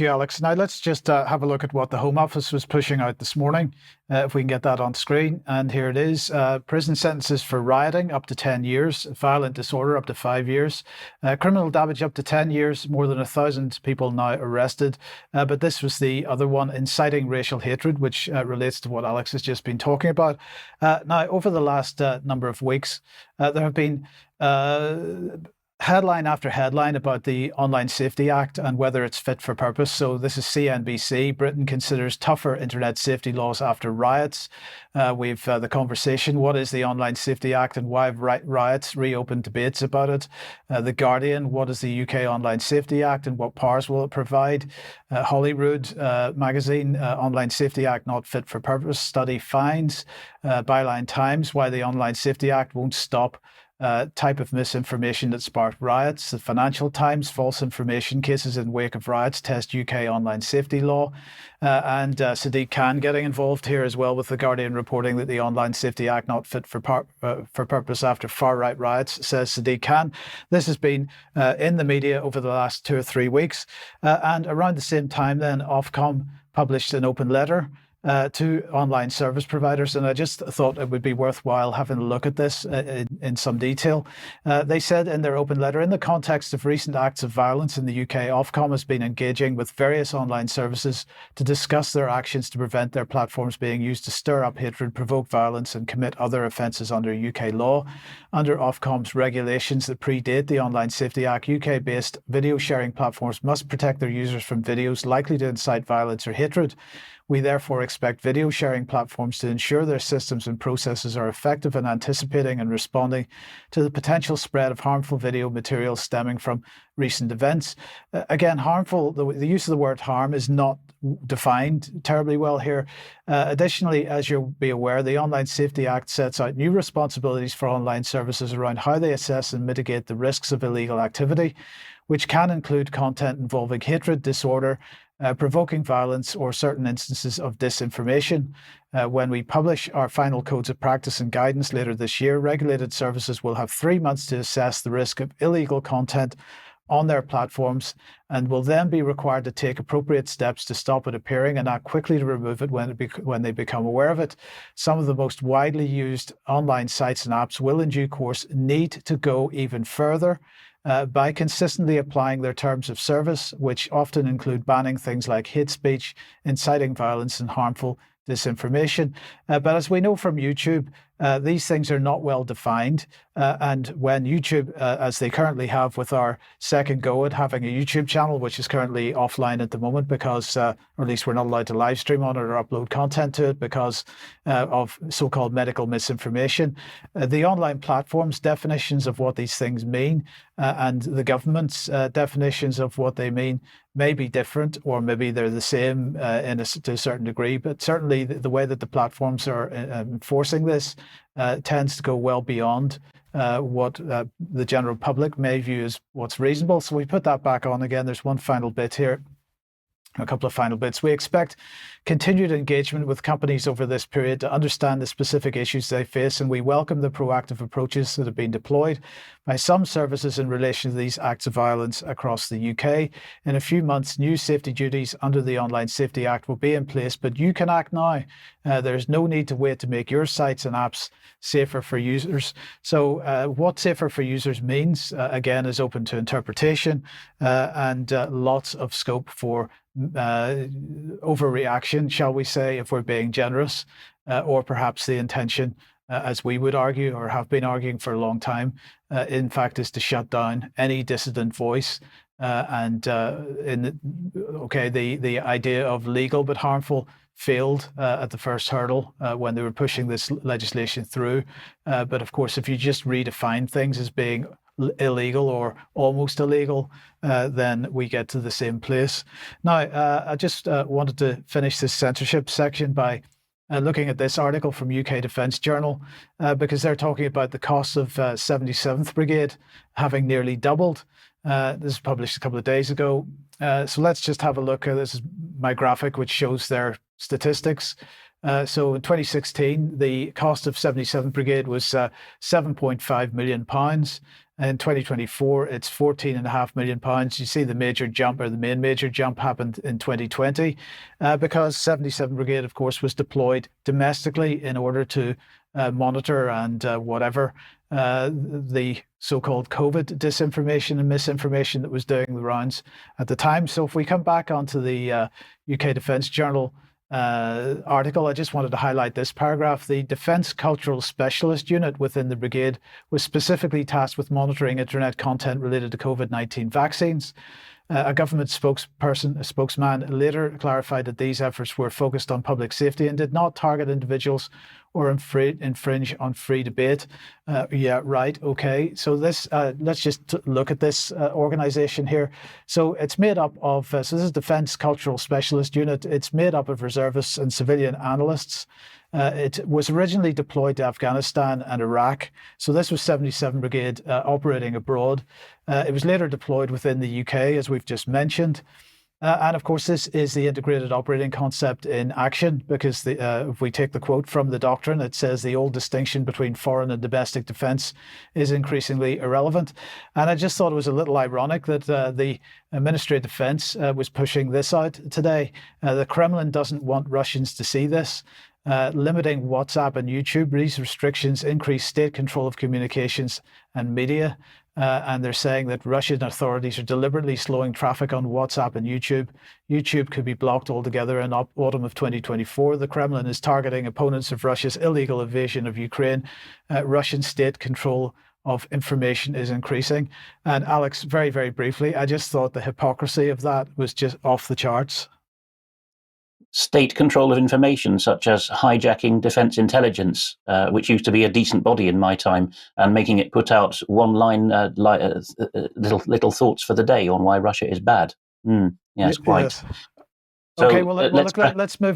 you, Alex. Now let's just have a look at what the Home Office was pushing out this morning, if we can get that on screen. And here it is. Prison sentences for rioting up to 10 years, violent disorder up to 5 years, criminal damage up to 10 years, more than 1,000 people now arrested. But this was the other one, inciting racial hatred, which relates to what Alex has just been talking about. Now, over the last number of weeks, there have been headline after headline about the Online Safety Act and whether it's fit for purpose. So this is CNBC. Britain considers tougher internet safety laws after riots. We've the conversation, what is the Online Safety Act and why have riots reopened debates about it? The Guardian, what is the UK Online Safety Act and what powers will it provide? Holyrood magazine, Online Safety Act not fit for purpose, study finds. Byline Times, why the Online Safety Act won't stop type of misinformation that sparked riots. The Financial Times, false information cases in wake of riots test UK online safety law. And Sadiq Khan getting involved here as well, with the Guardian reporting that the Online Safety Act not fit for purpose after far-right riots, says Sadiq Khan. This has been in the media over the last 2 or 3 weeks. And around the same time then, Ofcom published an open letter to online service providers. And I just thought it would be worthwhile having a look at this in some detail. They said in their open letter, in the context of recent acts of violence in the UK, Ofcom has been engaging with various online services to discuss their actions to prevent their platforms being used to stir up hatred, provoke violence and commit other offences under UK law. Under Ofcom's regulations that predate the Online Safety Act, UK-based video sharing platforms must protect their users from videos likely to incite violence or hatred. We therefore expect video sharing platforms to ensure their systems and processes are effective in anticipating and responding to the potential spread of harmful video materials stemming from recent events. Again, harmful, the use of the word harm is not defined terribly well here. Additionally, as you'll be aware, the Online Safety Act sets out new responsibilities for online services around how they assess and mitigate the risks of illegal activity, which can include content involving hatred, disorder, provoking violence or certain instances of disinformation. When we publish our final codes of practice and guidance later this year, regulated services will have 3 months to assess the risk of illegal content on their platforms and will then be required to take appropriate steps to stop it appearing and act quickly to remove it when they become aware of it. Some of the most widely used online sites and apps will in due course need to go even further by consistently applying their terms of service, which often include banning things like hate speech, inciting violence and harmful disinformation. But as we know from YouTube, these things are not well defined. And when YouTube, as they currently have with our second go at having a YouTube channel, which is currently offline at the moment because, or at least we're not allowed to live stream on it or upload content to it because of so-called medical misinformation, the online platforms' definitions of what these things mean and the government's definitions of what they mean may be different, or maybe they're the same to a certain degree, but certainly the way that the platforms are enforcing this tends to go well beyond what the general public may view as what's reasonable. So we put that back on again. There's one final bit here. A couple of final bits. We expect continued engagement with companies over this period to understand the specific issues they face, and we welcome the proactive approaches that have been deployed by some services in relation to these acts of violence across the UK. In a few months, new safety duties under the Online Safety Act will be in place, but you can act now. There's no need to wait to make your sites and apps safer for users. So what safer for users means, again, is open to interpretation and lots of scope for overreaction, shall we say, if we're being generous, or perhaps the intention, as we would argue or have been arguing for a long time, in fact, is to shut down any dissident voice. The idea of legal but harmful failed at the first hurdle when they were pushing this legislation through. But of course, if you just redefine things as being illegal or almost illegal, then we get to the same place. Now, I just wanted to finish this censorship section by looking at this article from UK Defence Journal, because they're talking about the cost of 77th Brigade having nearly doubled. This was published a couple of days ago. So let's just have a look. This is my graphic, which shows their statistics. So in 2016, the cost of 77th Brigade was £7.5 million. In 2024, it's £14.5 million. You see the major jump, or the main major jump, happened in 2020 because 77th Brigade, of course, was deployed domestically in order to monitor and whatever the so-called COVID disinformation and misinformation that was doing the rounds at the time. So if we come back onto the UK Defence Journal article, I just wanted to highlight this paragraph. The Defence Cultural Specialist Unit within the brigade was specifically tasked with monitoring internet content related to COVID-19 vaccines. A government spokesman later clarified that these efforts were focused on public safety and did not target individuals or infringe on free debate. Yeah, right, okay. So this, let's just look at this organisation here. So it's made up of, so this is Defence Cultural Specialist Unit. It's made up of reservists and civilian analysts. It was originally deployed to Afghanistan and Iraq. So this was 77th Brigade operating abroad. It was later deployed within the UK, as we've just mentioned. And of course, this is the integrated operating concept in action, because if we take the quote from the doctrine, it says the old distinction between foreign and domestic defence is increasingly irrelevant. And I just thought it was a little ironic that the Ministry of Defence was pushing this out today. The Kremlin doesn't want Russians to see this. Limiting WhatsApp and YouTube, these restrictions increase state control of communications and media. And they're saying that Russian authorities are deliberately slowing traffic on WhatsApp and YouTube. YouTube could be blocked altogether in autumn of 2024. The Kremlin is targeting opponents of Russia's illegal invasion of Ukraine. Russian state control of information is increasing. And Alex, very, very briefly, I just thought the hypocrisy of that was just off the charts. State control of information, such as hijacking Defence Intelligence, which used to be a decent body in my time, and making it put out one-line little thoughts for the day on why Russia is bad. Yes, quite. Yes. Okay, well, let's move.